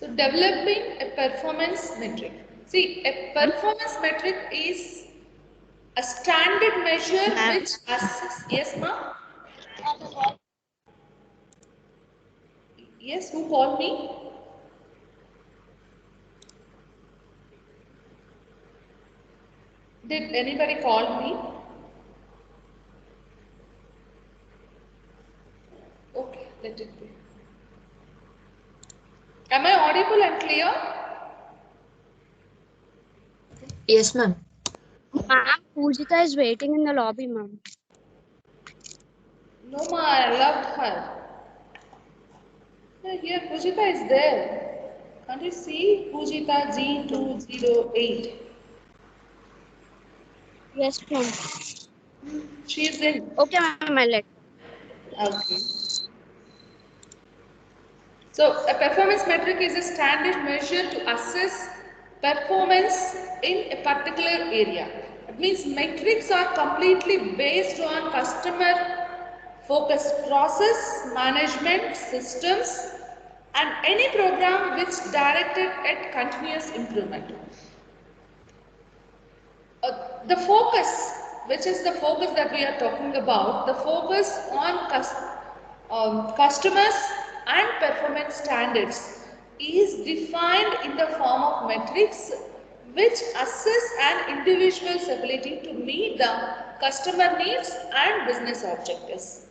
So developing a performance metric. See, a performance metric is a standard measure Ma'am. which assesses. Yes, ma'am. Yes, who called me? Did anybody call me? Okay, let it be. Am I audible and clear? Yes, ma'am. Ma'am, Pujita is waiting in the lobby, ma'am. No, ma, I loved her. Yeah, here, Pujita is there. Can't you see Pujita G208? Yes, ma'am. She is in. Okay, ma'am, I'll let. Okay. So, a performance metric is a standard measure to assess performance in a particular area. It means metrics are completely based on customer focused process, management, systems, and any program which directed at continuous improvement. The focus, which is the focus that we are talking about, the focus on customers and performance standards is defined in the form of metrics which assess an individual's ability to meet the customer needs and business objectives.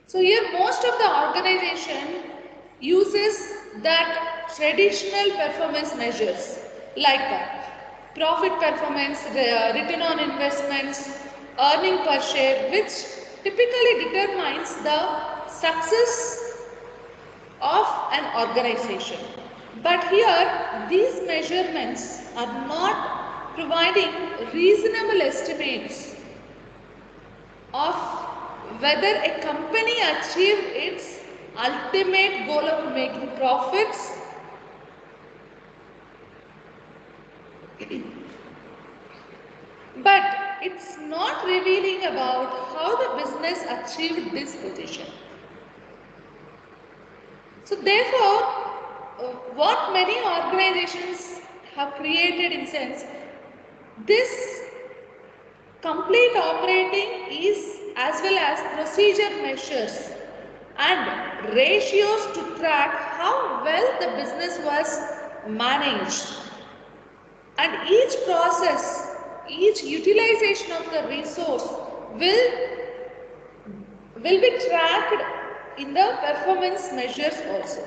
So here most of the organization uses that traditional performance measures like profit performance, return on investments, earning per share, which typically determines the success of an organization. But here these measurements are not providing reasonable estimates of whether a company achieved its ultimate goal of making profits but it's not revealing about how the business achieved this position. So therefore, what many organizations have created in sense, this complete operating is as well as procedure measures and ratios to track how well the business was managed. And each process, each utilization of the resource will, will be tracked in the performance measures also.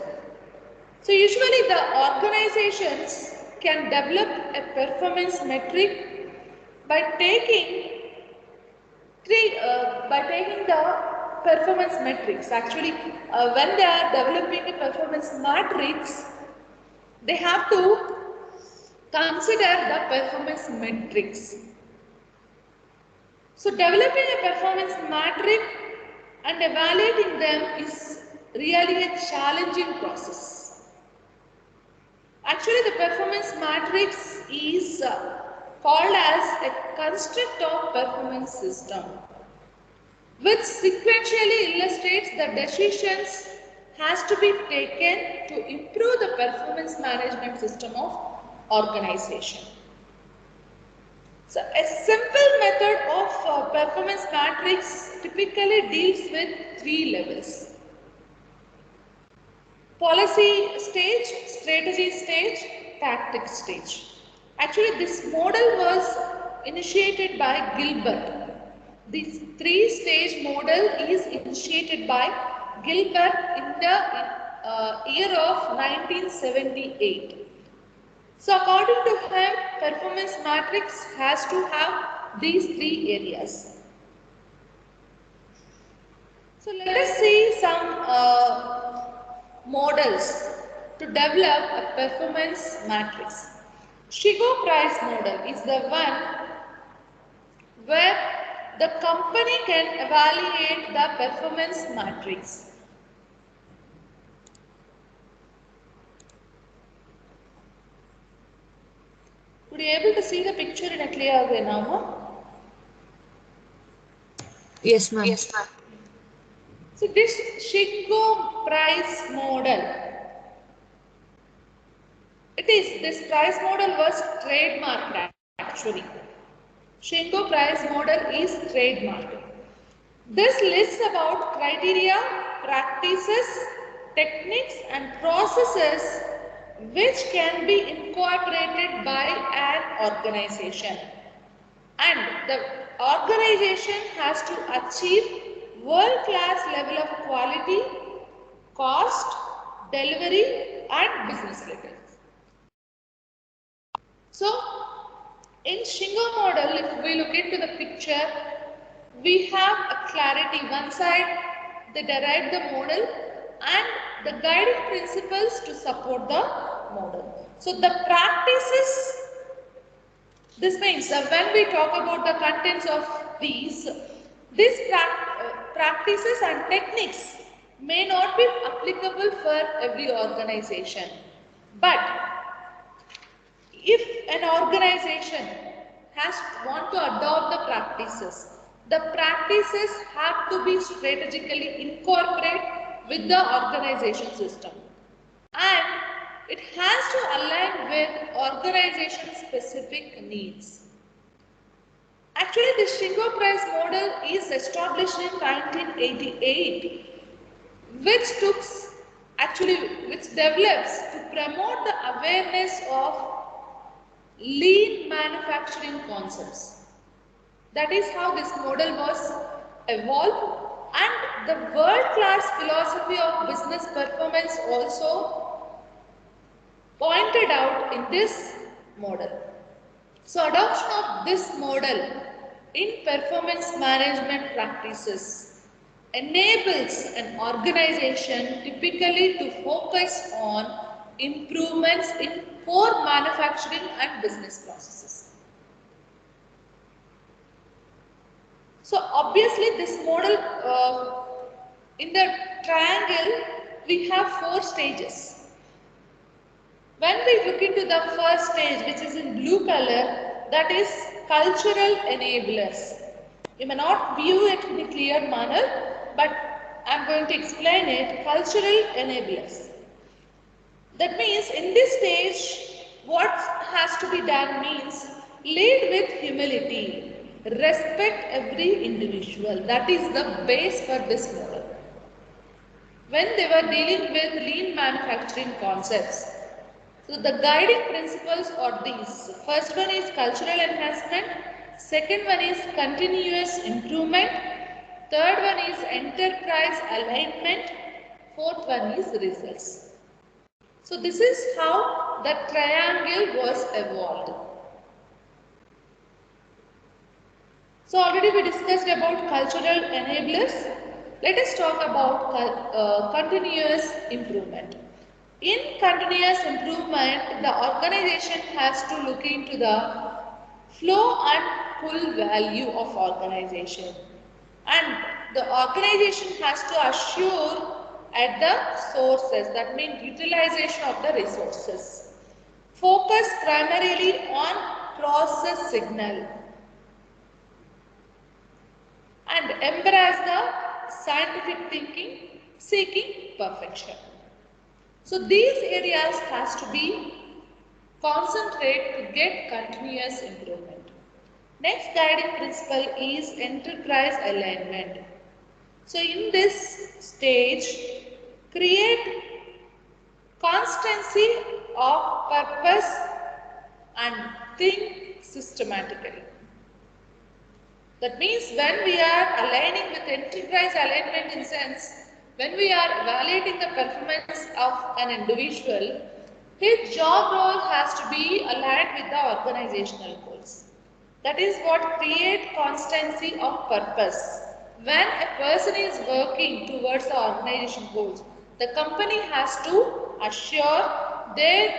So usually the organizations can develop a performance metric by taking the performance metrics. Actually, when they are developing a performance matrix, they have to consider the performance metrics. So developing a performance matrix and evaluating them is really a challenging process. Actually, the performance matrix is called as a construct of performance system, which sequentially illustrates the decisions has to be taken to improve the performance management system of organization. So a simple method of performance matrix typically deals with three levels: policy stage, strategy stage, tactic stage. Actually, this model was initiated by Gilbert. This three-stage model is initiated by Gilbert in the year of 1978. So according to him, performance matrix has to have these three areas. So let us see some models to develop a performance matrix. Chicago Price model is the one where the company can evaluate the performance matrix. Could you able to see the picture in a clear way now? Yes, ma'am. Yes, ma'am. So this Chicago Price model This price model was trademarked actually. Shingo price model is trademarked. This lists about criteria, practices, techniques and processes which can be incorporated by an organization. And the organization has to achieve world-class level of quality, cost, delivery and business levels. So, in Shingo model, if we look into the picture, we have a clarity. One side, they derive the model and the guiding principles to support the model. So, the practices, this means that when we talk about the contents of these practices and techniques may not be applicable for every organization. But if an organization want to adopt the practices have to be strategically incorporated with the organization system, and it has to align with organization specific needs. Actually, the Shingo price model is established in 1988, which develops to promote the awareness of lean manufacturing concepts. That is how this model was evolved, and the world-class philosophy of business performance also pointed out in this model. So adoption of this model in performance management practices enables an organization typically to focus on improvements in core manufacturing and business processes. So obviously this model, in the triangle, we have 4 stages. When we look into the first stage, which is in blue color, that is cultural enablers. You may not view it in a clear manner, but I am going to explain it. Cultural enablers. That means in this stage, what has to be done means lead with humility, respect every individual. That is the base for this model. When they were dealing with lean manufacturing concepts, so the guiding principles are these. First one is cultural enhancement, second one is continuous improvement, third one is enterprise alignment, fourth one is results. So this is how the triangle was evolved. So already we discussed about cultural enablers. Let us talk about continuous improvement. In continuous improvement, the organization has to look into the flow and pull value of organization, and the organization has to assure at the sources, that means utilization of the resources. Focus primarily on process signal and embrace the scientific thinking, seeking perfection. So these areas has to be concentrate to get continuous improvement. Next guiding principle is enterprise alignment. So in this stage, create constancy of purpose and think systematically. That means when we are aligning with enterprise alignment, in sense, when we are evaluating the performance of an individual, his job role has to be aligned with the organizational goals. That is what create constancy of purpose. When a person is working towards the organization goals, the company has to assure there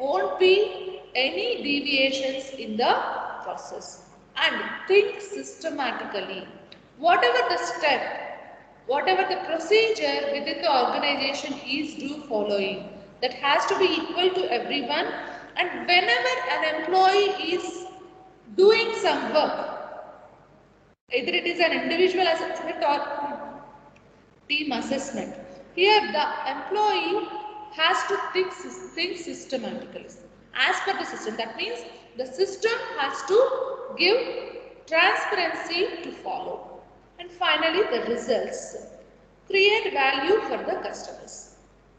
won't be any deviations in the process, and think systematically. Whatever the step, whatever the procedure within the organization is due following, that has to be equal to everyone, and whenever an employee is doing some work, either it is an individual assessment or team assessment, here the employee has to think systematically as per the system. That means the system has to give transparency to follow. And finally, the results create value for the customers.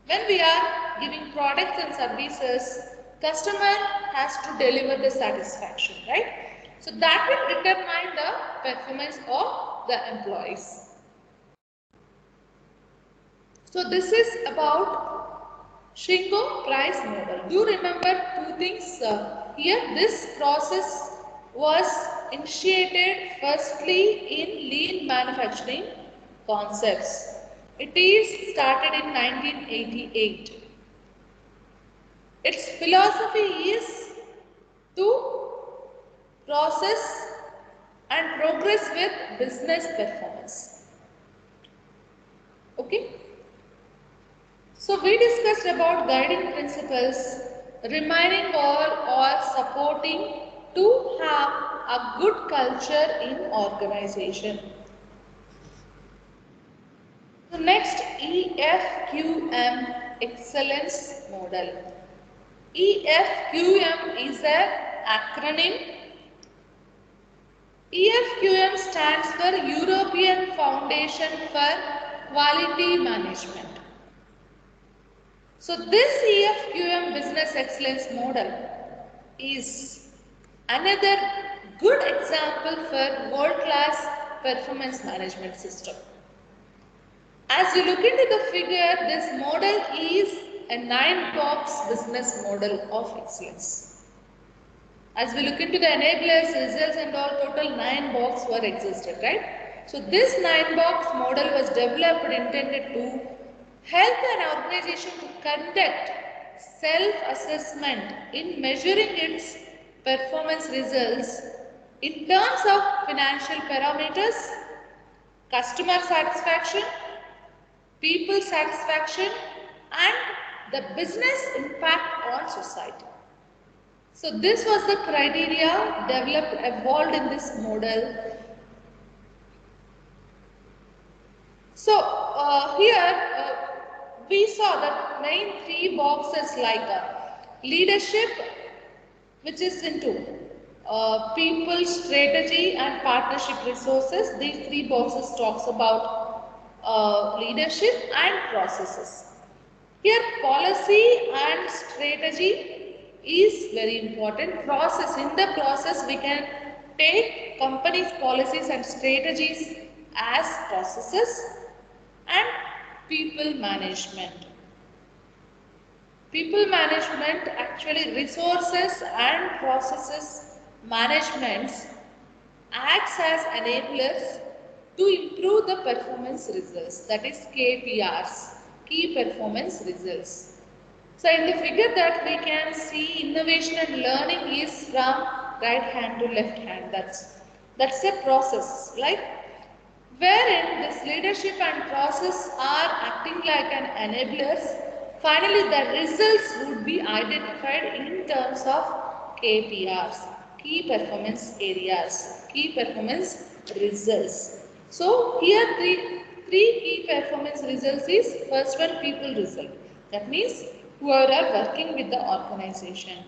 When we are giving products and services, customer has to deliver the satisfaction, right? So that will determine the performance of the employees. So this is about Shingo price model. Do remember two things here. This process was initiated firstly in lean manufacturing concepts. It is started in 1988. Its philosophy is to process and progress with business performance. Okay. So we discussed about guiding principles, reminding or supporting to have a good culture in organization. So next, EFQM excellence model. EFQM is an acronym. EFQM stands for European Foundation for Quality Management. So this EFQM business excellence model is another good example for world-class performance management system. As you look into the figure, this model is a 9-box business model of excellence. As we look into the enablers, results and all, total 9 boxes were existed, right? So this 9-box model was developed intended to help an organization to conduct self-assessment in measuring its performance results in terms of financial parameters, customer satisfaction, people satisfaction, and the business impact on society. So this was the criteria developed, evolved in this model. So here we saw the main 3 boxes like leadership, which is into people, strategy and partnership resources. These 3 boxes talks about leadership and processes. Here policy and strategy is very important. Process, in the process we can take company's policies and strategies as processes. And people management. People management, actually resources and processes managements acts as enablers to improve the performance results, that is KPRs, key performance results. So in the figure that we can see, innovation and learning is from right hand to left hand. That's a process, like wherein this leadership and process are acting like an enablers. Finally, the results would be identified in terms of KPRs, key performance areas, key performance results. So here three key performance results is first one, people result. That means whoever are working with the organization.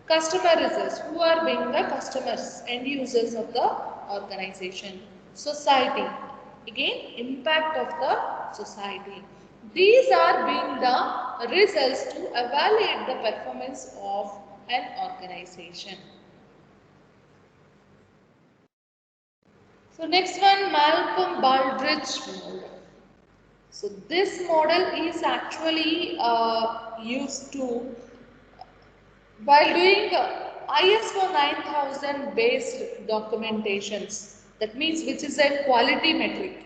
Customer results, who are being the customers, end users of the organization. Society, again impact of the society. These are being the results to evaluate the performance of an organization. So next one, Malcolm Baldrige model. So this model is actually used to while doing ISO 9000 based documentations. That means which is a quality metric.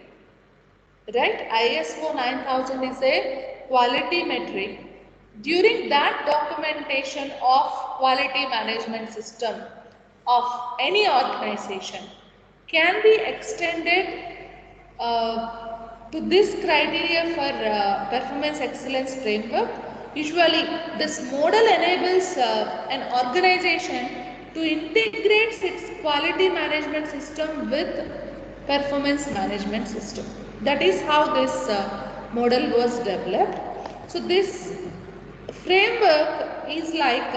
Right? ISO 9000 is a quality metric. During that documentation of quality management system of any organization can be extended to this criteria for performance excellence framework. Usually this model enables an organization to integrate its quality management system with performance management system. That is how this model was developed. So this Framework is like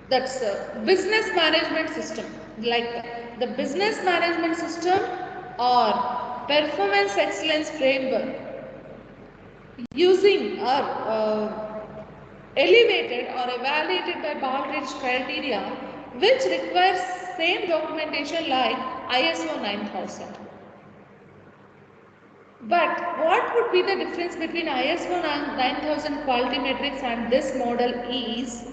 that's a business management system, like the business management system or performance excellence framework using or elevated or evaluated by Baldrige criteria, which requires same documentation like ISO 9000. But what would be the difference between ISO 9000 quality metrics and this model is,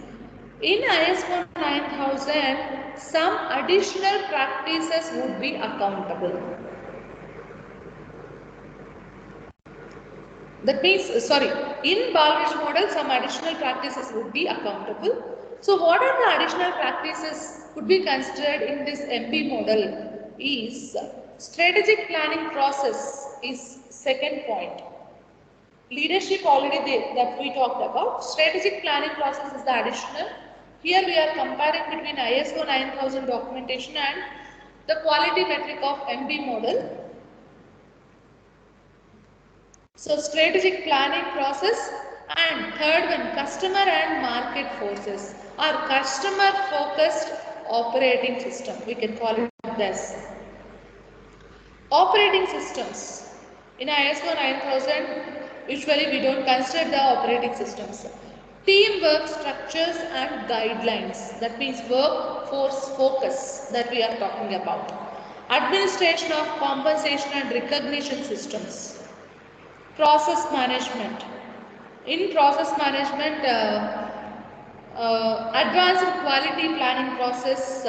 in ISO 9000, some additional practices would be accountable. That means, in Baldrige model, some additional practices would be accountable. So what are the additional practices could be considered in this MB model is strategic planning process is second point. Leadership already that we talked about. Strategic planning process is the additional. Here we are comparing between ISO 9000 documentation and the quality metric of MB model. So strategic planning process, and third one, customer and market forces or customer focused operating system. We can call it this. Operating systems. In ISO 9000, usually we don't consider the operating systems. Teamwork structures and guidelines. That means workforce focus that we are talking about. Administration of compensation and recognition systems. Process management. In process management, advanced quality planning process,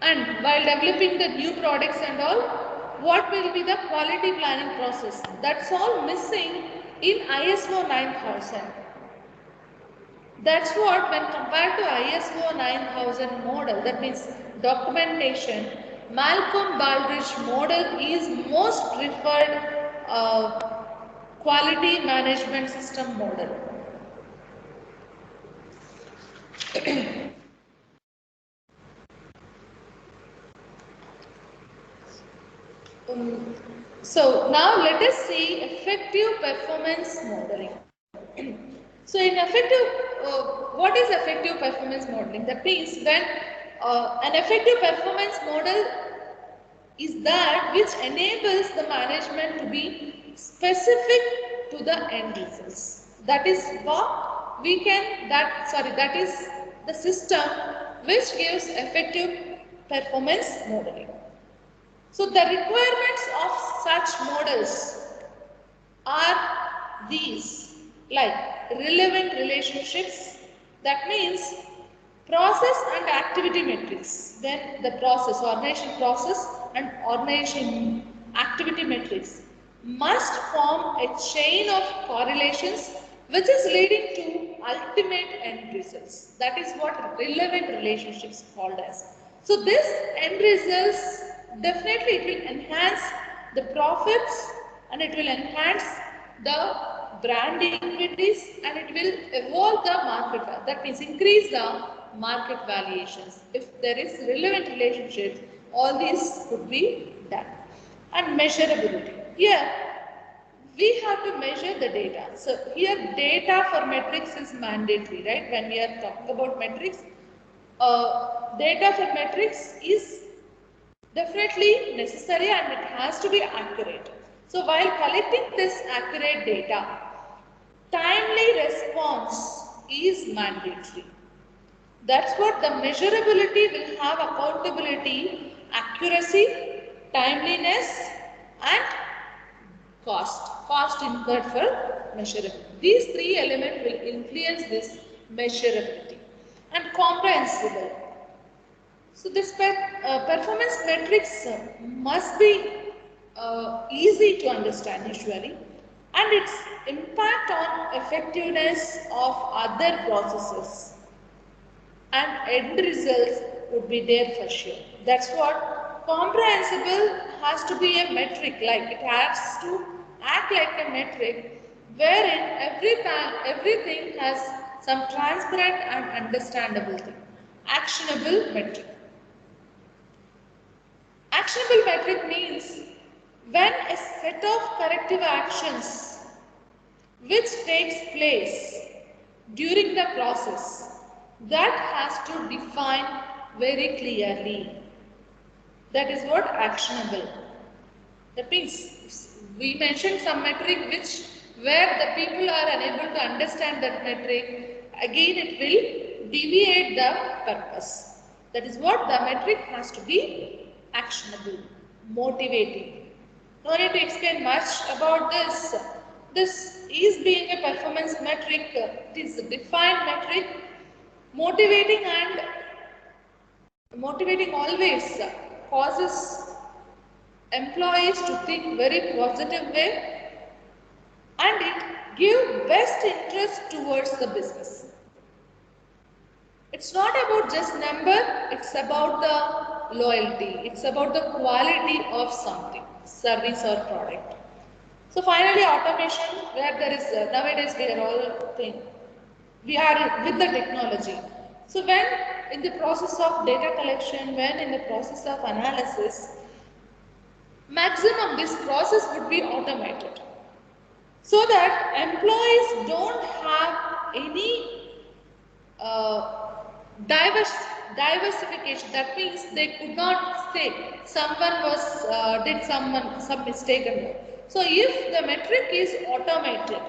and while developing the new products and all, what will be the quality planning process? That's all missing in ISO 9000. That's what, when compared to ISO 9000 model, that means documentation, Malcolm Baldrige model is most preferred quality management system model. So now let us see effective performance modeling. So in what is effective performance modeling? That means when an effective performance model is that which enables the management to be specific to the end results. That is what we can, that is the system which gives effective performance modeling. So the requirements of such models are these, like relevant relationships, that means process and activity metrics. Then the process, organization process and organization activity metrics must form a chain of correlations which is leading to ultimate end results. That is what relevant relationships called as. So this end results, definitely it will enhance the profits and it will enhance the brand equities and it will evolve the market value. That means increase the market valuations. If there is relevant relationships, all these could be done. And measurability. Here we have to measure the data. So here data for metrics is mandatory, right? When we are talking about metrics, data for metrics is definitely necessary and it has to be accurate. So while collecting this accurate data, timely response is mandatory. That's what the measurability will have: accountability, accuracy, timeliness and cost incurred for measurability. These three elements will influence this measurability. And comprehensible. So this performance metrics must be easy to understand usually, and its impact on effectiveness of other processes and end results would be there for sure. That's what comprehensible has to be a metric, like it has to act like a metric wherein everything has some transparent and understandable thing. Actionable metric. Actionable metric means when a set of corrective actions which takes place during the process, that has to define very clearly. That is what actionable. That means we mentioned some metric which where the people are unable to understand that metric, again it will deviate the purpose. That is what the metric has to be actionable, motivating. No need to explain much about this. This is being a performance metric, it is a defined metric, motivating and motivating always causes employees to think very positive way and it give best interest towards the business. It's not about just number, it's about the loyalty, it's about the quality of something, service or product. So finally automation, where there is nowadays we are all think we are with the technology. So when in the process of data collection, when in the process of analysis, maximum this process would be automated so that employees don't have any diversification. That means they could not say someone was did some mistake and all. So if the metric is automated,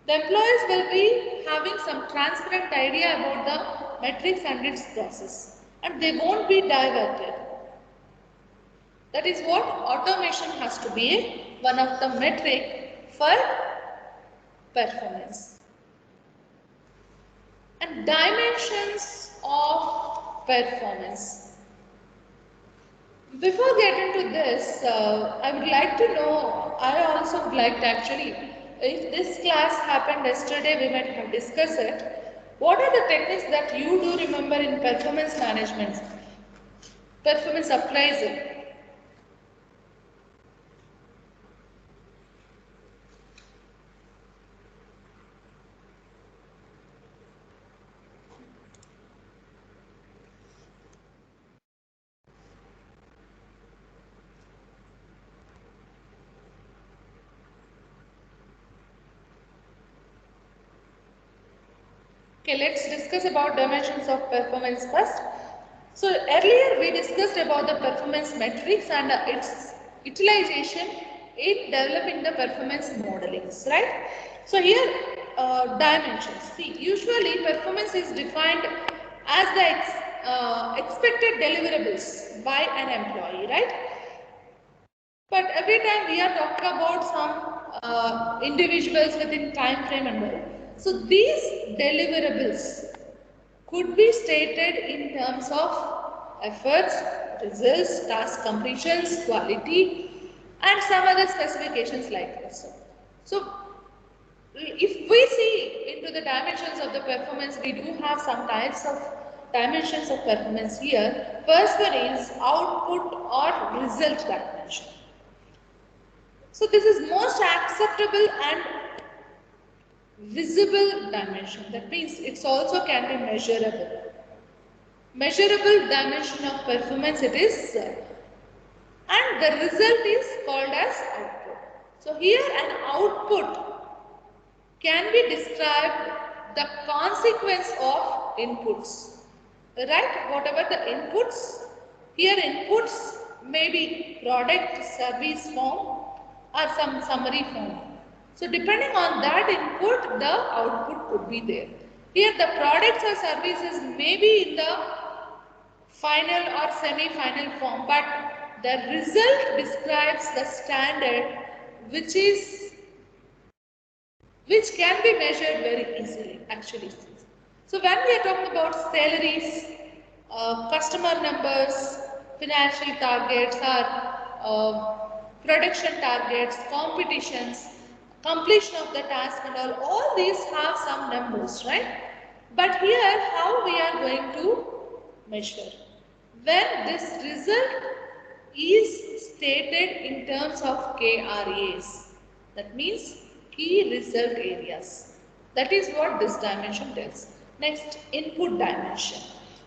the employees will be having some transparent idea about the metrics and its process and they won't be diverted. That is what automation has to be one of the metric for performance. And dimensions of performance. Before getting to this, I would like to know, I also would like to actually, if this class happened yesterday, we might have discussed it. What are the techniques that you do remember in performance management, performance appraisal? Okay, let's discuss about dimensions of performance first. So earlier we discussed about the performance metrics and its utilization in developing the performance modelings, right? So here dimensions. See, usually performance is defined as the expected deliverables by an employee, right? But every time we are talking about some individuals within time frame and all. So these deliverables could be stated in terms of efforts, results, task completions, quality, and some other specifications like this. So if we see into the dimensions of the performance, we do have some types of dimensions of performance here. First one is output or result dimension. So this is most acceptable and visible dimension. That means it's also can be measurable. Measurable dimension of performance it is, and the result is called as output. So here an output can be described the consequence of inputs, right? Whatever the inputs, here inputs may be product, service form or some summary form. So depending on that input, the output could be there. Here the products or services may be in the final or semi-final form, but the result describes the standard which can be measured very easily actually. So when we are talking about salaries, customer numbers, financial targets or production targets, competitions, completion of the task and all these have some numbers, right? But here how we are going to measure? When this result is stated in terms of KRAs, that means key result areas. That is what this dimension tells. Next, input dimension.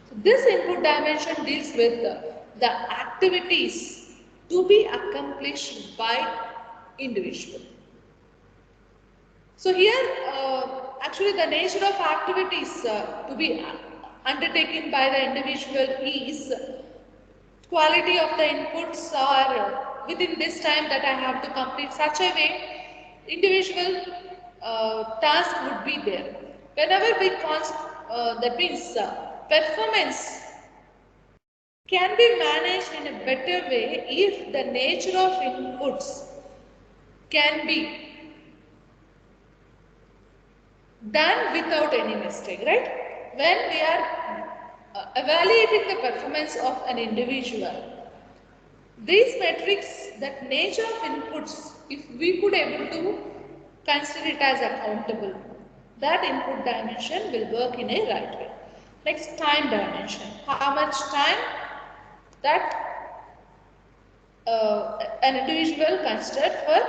So this input dimension deals with the activities to be accomplished by individual. So here, actually the nature of activities to be undertaken by the individual is quality of the inputs are within this time that I have to complete such a way, individual task would be there. Whenever that means performance can be managed in a better way if the nature of inputs can be done without any mistake, right? When we are evaluating the performance of an individual, these metrics, that nature of inputs, if we could able to consider it as accountable, that input dimension will work in a right way. Next, time dimension. How much time that an individual considered for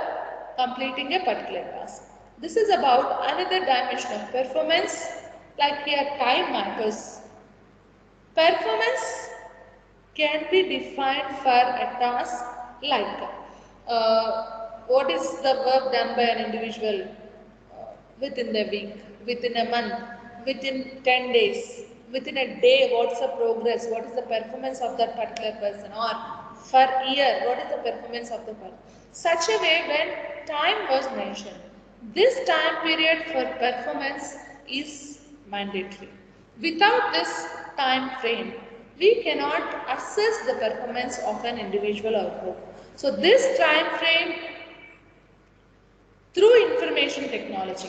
completing a particular task. This is about another dimension of performance, like here time matters. Performance can be defined for a task like what is the work done by an individual within the week, within a month, within 10 days, within a day, what's the progress, what is the performance of that particular person, or for year, what is the performance of the person. Such a way when time was mentioned, this time period for performance is mandatory. Without this time frame, we cannot assess the performance of an individual output. So this time frame through information technology,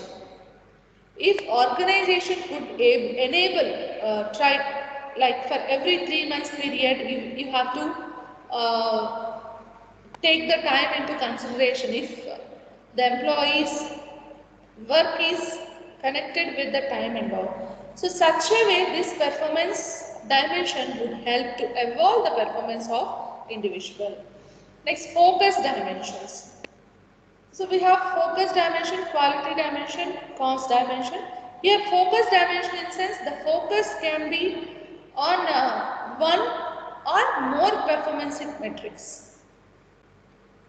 if organization could enable, try like for every 3 months period, you have to take the time into consideration if the employees work is connected with the time and all. So such a way this performance dimension would help to evolve the performance of individual. Next, focus dimensions. So we have focus dimension, quality dimension, cost dimension. Here focus dimension in sense the focus can be on one or more performance metrics.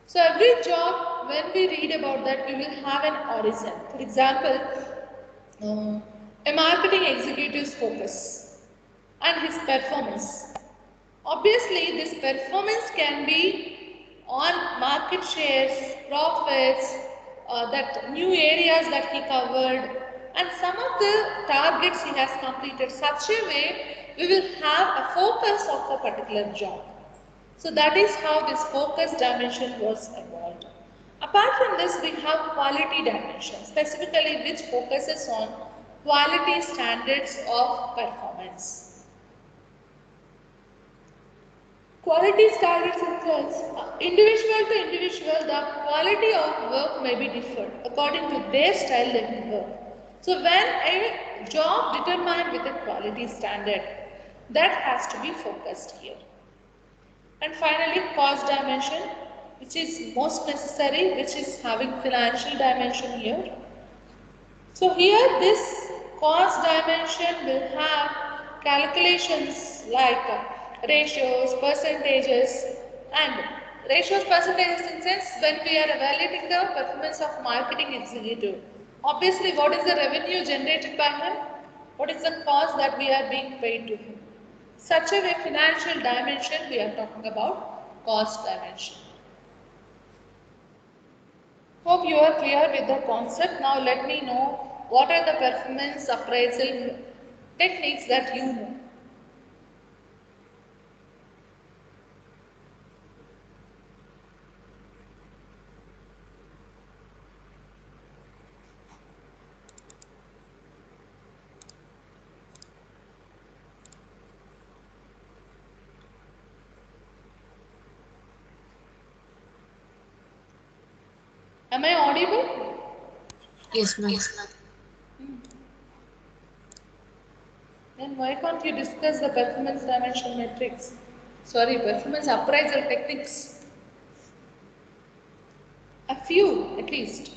So every job, when we read about that, we will have an horizon. For example, a marketing executive's focus and his performance. Obviously, this performance can be on market shares, profits, that new areas that he covered, and some of the targets he has completed. Such a way, we will have a focus of a particular job. So that is how this focus dimension was evolved. Apart from this, we have quality dimension, specifically which focuses on quality standards of performance. Quality standards in sense, individual to individual, the quality of work may be different according to their style they will work. So when a job determined with a quality standard, that has to be focused here. And finally, cost dimension, which is most necessary, which is having financial dimension here. So here this cost dimension will have calculations like ratios, percentages, and ratios, percentages in sense when we are evaluating the performance of marketing executive. Obviously, what is the revenue generated by him? What is the cost that we are being paid to him? Such a way financial dimension we are talking about cost dimension. Hope you are clear with the concept. Now let me know what are the performance appraisal techniques that you know. Am I audible? Yes, ma'am. Then why can't you discuss the performance dimension metrics? Sorry, performance appraisal techniques. A few at least.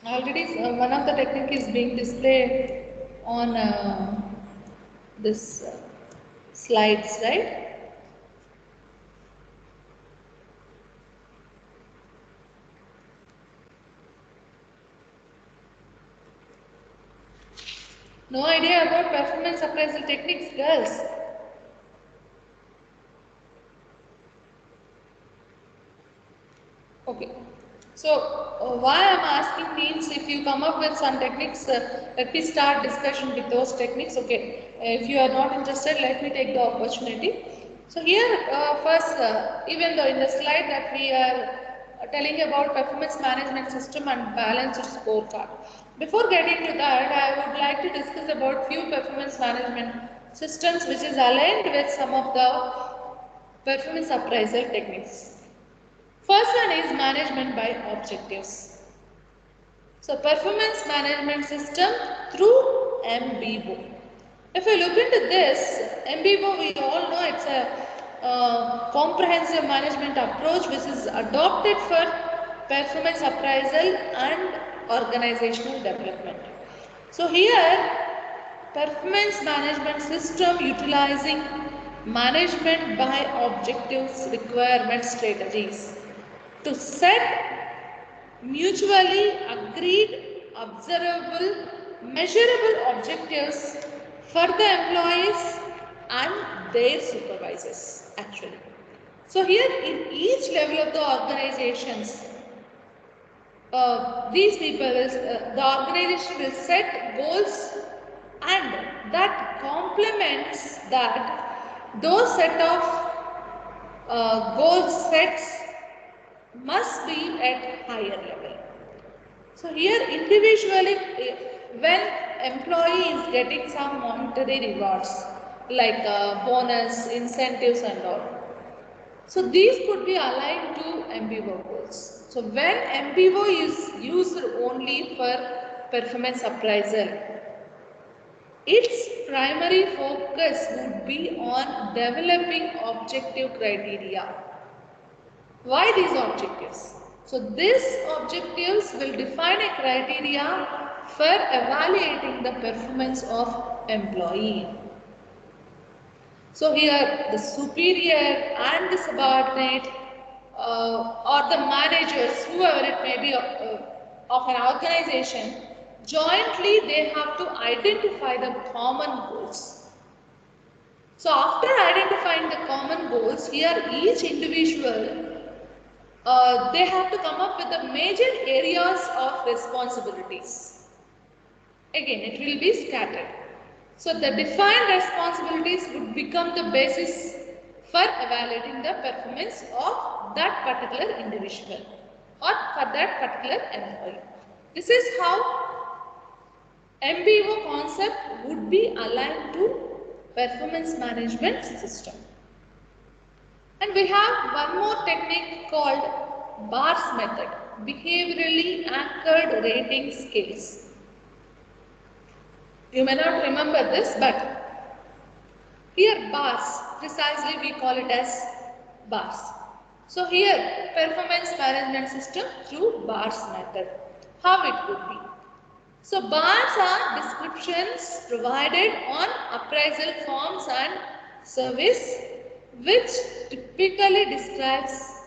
Already one of the technique is being displayed on this slides, right? No idea about performance appraisal techniques, girls? Okay. So, why I'm asking means if you come up with some techniques, let me start discussion with those techniques. Okay. If you are not interested, let me take the opportunity. So here, first, even though in the slide that we are telling about performance management system and balanced scorecard. Before getting to that, I would like to discuss about few performance management systems which is aligned with some of the performance appraisal techniques. First one is management by objectives. So performance management system through MBO. If you look into this, MBO we all know it's a comprehensive management approach which is adopted for performance appraisal and organizational development. So here performance management system utilizing management by objectives requirement strategies to set mutually agreed, observable, measurable objectives for the employees and their supervisors actually. So here in each level of the organizations, these people is the organization will set goals and that complements that those set of goal sets must be at higher level. So here individually when employee is getting some monetary rewards like bonus, incentives and all. So these could be aligned to MBO goals. So when MBO is used only for performance appraisal, its primary focus would be on developing objective criteria. Why these objectives? So these objectives will define a criteria for evaluating the performance of employee. So here the superior and the subordinate or the managers, whoever it may be of an organization, jointly they have to identify the common goals. So after identifying the common goals, here each individual they have to come up with the major areas of responsibilities. Again, it will be scattered. So the defined responsibilities would become the basis for evaluating the performance of that particular individual or for that particular employee. This is how MBO concept would be aligned to performance management system. And we have one more technique called BARS method, behaviorally anchored rating scales. You may not remember this, but here BARS, precisely we call it as BARS. So here performance management system through BARS method, how it would be. So BARS are descriptions provided on appraisal forms and service which typically describes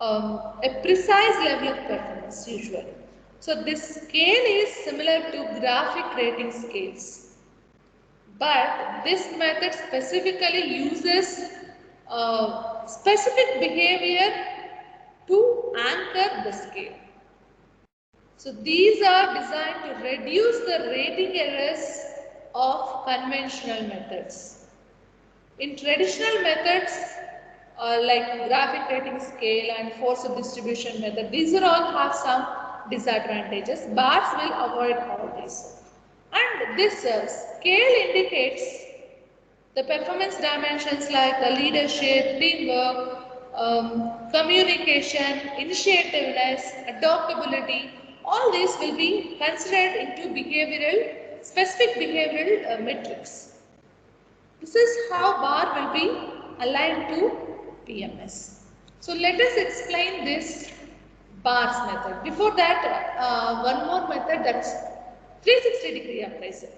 a precise level of performance usually. So this scale is similar to graphic rating scales, but this method specifically uses specific behavior to anchor the scale. So these are designed to reduce the rating errors of conventional methods. In traditional methods like graphic rating scale and force of distribution method, these are all have some disadvantages. BARS will avoid all these. And this scale indicates the performance dimensions like the leadership, teamwork, communication, initiativeness, adaptability. All these will be considered into specific behavioral metrics. This is how BAR will be aligned to PMS. So let us explain this BARS method. Before that, one more method, that's 360-degree appraisal.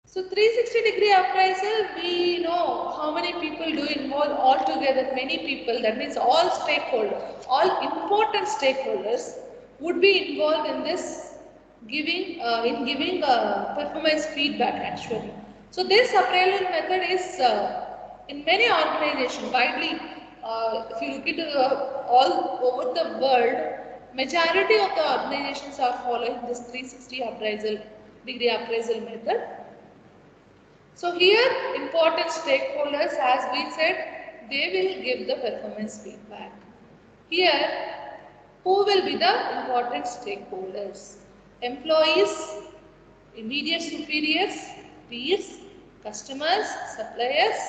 So 360-degree appraisal, we know how many people do involve altogether, many people, that means all stakeholders, all important stakeholders would be involved in this giving performance feedback actually. So this appraisal method is in many organizations widely. If you look into all over the world, majority of the organizations are following this 360 appraisal degree appraisal method. So here important stakeholders, as we said, they will give the performance feedback. Here, who will be the important stakeholders? Employees, immediate superiors, peers, customers, suppliers,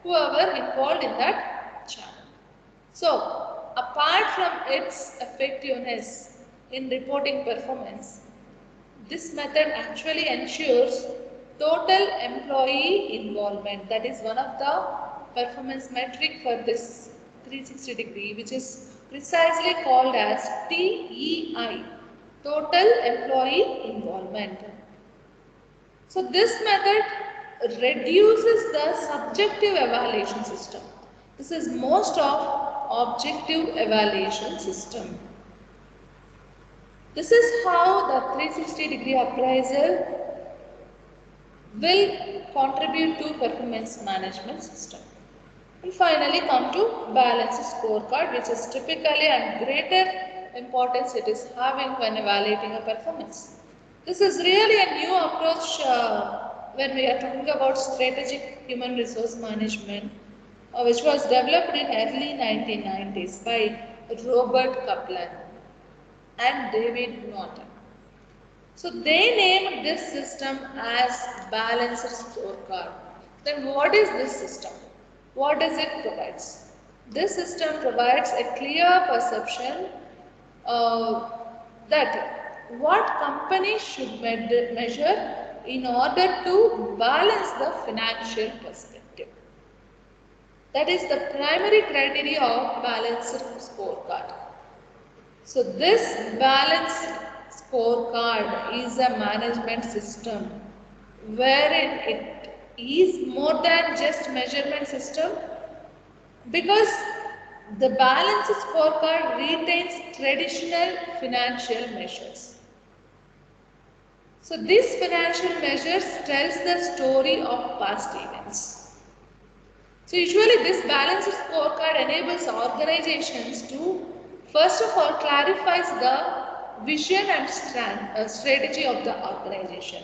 whoever involved in that channel. So, apart from its effectiveness in reporting performance, this method actually ensures total employee involvement. That is one of the performance metric for this 360 degree, which is precisely called as TEI, total employee involvement. So this method reduces the subjective evaluation system. This is most of objective evaluation system. This is how the 360 degree appraisal will contribute to performance management system. And finally come to balanced scorecard, which is typically and greater importance it is having when evaluating a performance. This is really a new approach when we are talking about strategic human resource management, which was developed in early 1990s by Robert Kaplan and David Norton. So they named this system as balanced scorecard. Then what is this system? What does it provide? This system provides a clear perception that what companies should measure in order to balance the financial perspective. That is the primary criteria of balanced scorecard. So this balanced scorecard is a management system wherein it is more than just measurement system, because the balanced scorecard retains traditional financial measures. So these financial measures tells the story of past events. So usually this balanced scorecard enables organizations to first of all clarifies the vision and strategy of the organization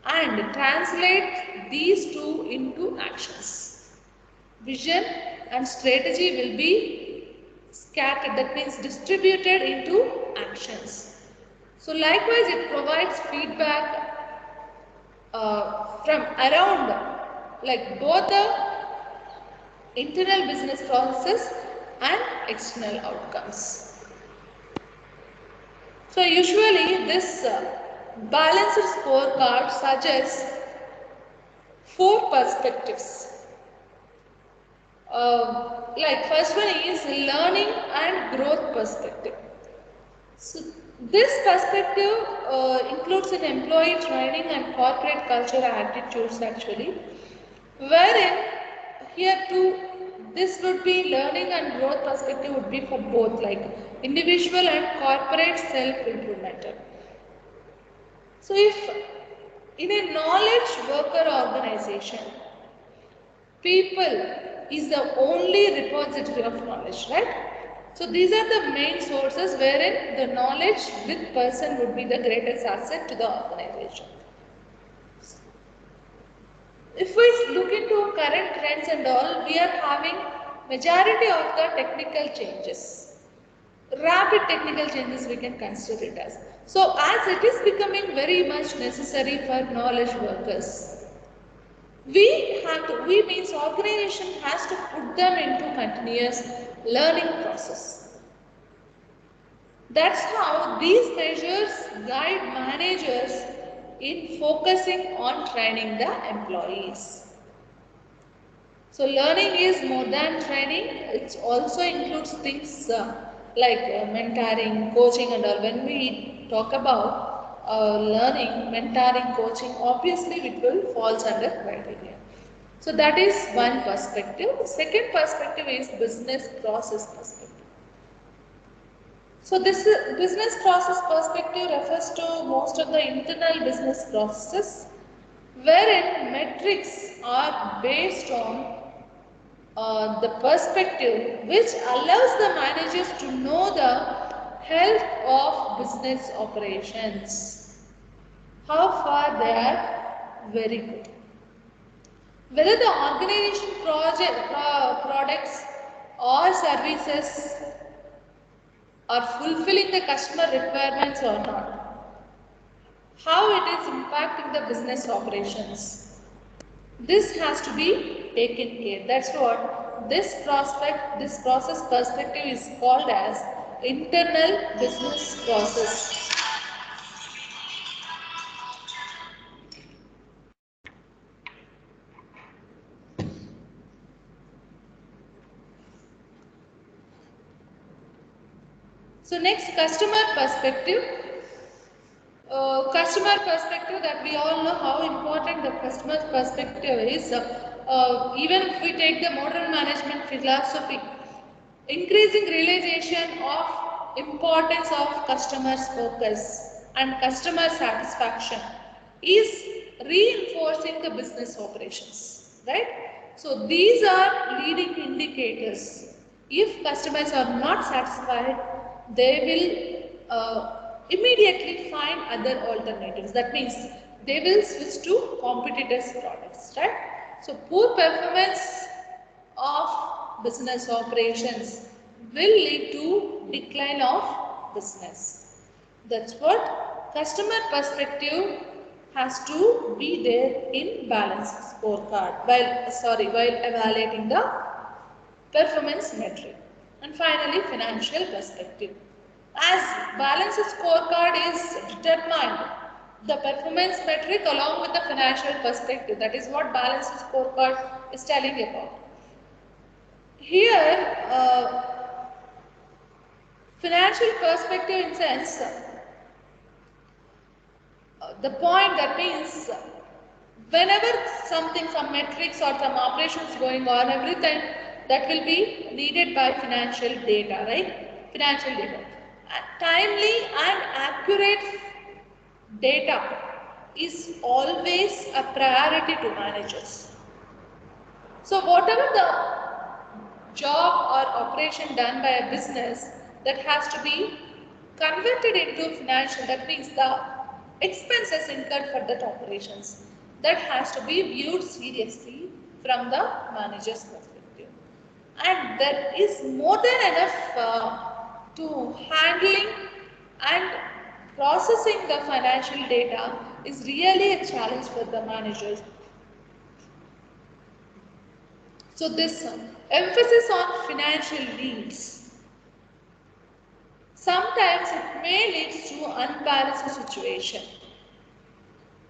and translate these two into actions. Vision and strategy will be scattered, that means distributed into actions. So likewise it provides feedback from around, like both the internal business processes and external outcomes. So usually this balanced scorecard suggests 4 perspectives. Like first one is learning and growth perspective. So this perspective includes an employee training and corporate culture attitudes actually, wherein here too this would be learning and growth perspective would be for both, like individual and corporate self-improvement. So if in a knowledge worker organization, people is the only repository of knowledge, right? So these are the main sources wherein the knowledge with person would be the greatest asset to the organization. If we look into current trends and all, we are having majority of the technical changes. Rapid technical changes we can consider it as. So as it is becoming very much necessary for knowledge workers, we means organization has to put them into continuous learning process. That's how these measures guide managers in focusing on training the employees. So learning is more than training, it also includes things like mentoring, coaching and all. When we talk about learning, mentoring, coaching, obviously it will falls under criteria. So that is one perspective. The second perspective is business process perspective. So this business process perspective refers to most of the internal business processes wherein metrics are based on the perspective which allows the managers to know the health of business operations, how far they are very good, whether the organization products or services are fulfilling the customer requirements or not, how it is impacting the business operations. This has to be taken care. That's what this process perspective is called as internal business process. So next, customer perspective. Customer perspective, that we all know how important the customer perspective is. Even if we take the modern management philosophy, increasing realization of importance of customers focus and customer satisfaction is reinforcing the business operations, right? So these are leading indicators. If customers are not satisfied, they will immediately find other alternatives. That means they will switch to competitors' products, right? So poor performance of business operations will lead to decline of business. That's what customer perspective has to be there in balance scorecard while evaluating the performance metric. And finally, financial perspective. As balance scorecard is determined, the performance metric along with the financial perspective, that is what balance scorecard is telling about. Here, financial perspective in sense, the point that means whenever some metrics or some operations going on, everything that will be needed by financial data, right? Financial data. Timely and accurate data is always a priority to managers. So whatever the job or operation done by a business, that has to be converted into financial, that means the expenses incurred for that operations, that has to be viewed seriously from the manager's perspective. And there is more than enough to handling and processing the financial data is really a challenge for the managers. So this emphasis on financial needs, sometimes it may lead to unbalanced situation.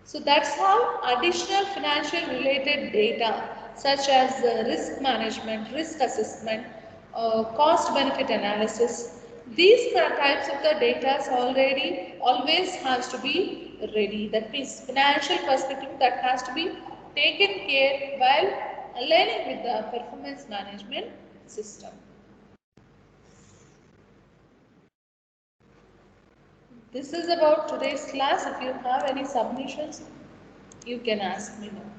So that's how additional financial related data such as risk management, risk assessment, cost benefit analysis, these types of the data always has to be ready. That means financial perspective that has to be taken care while aligning with the performance management system. This is about today's class. If you have any submissions, you can ask me now.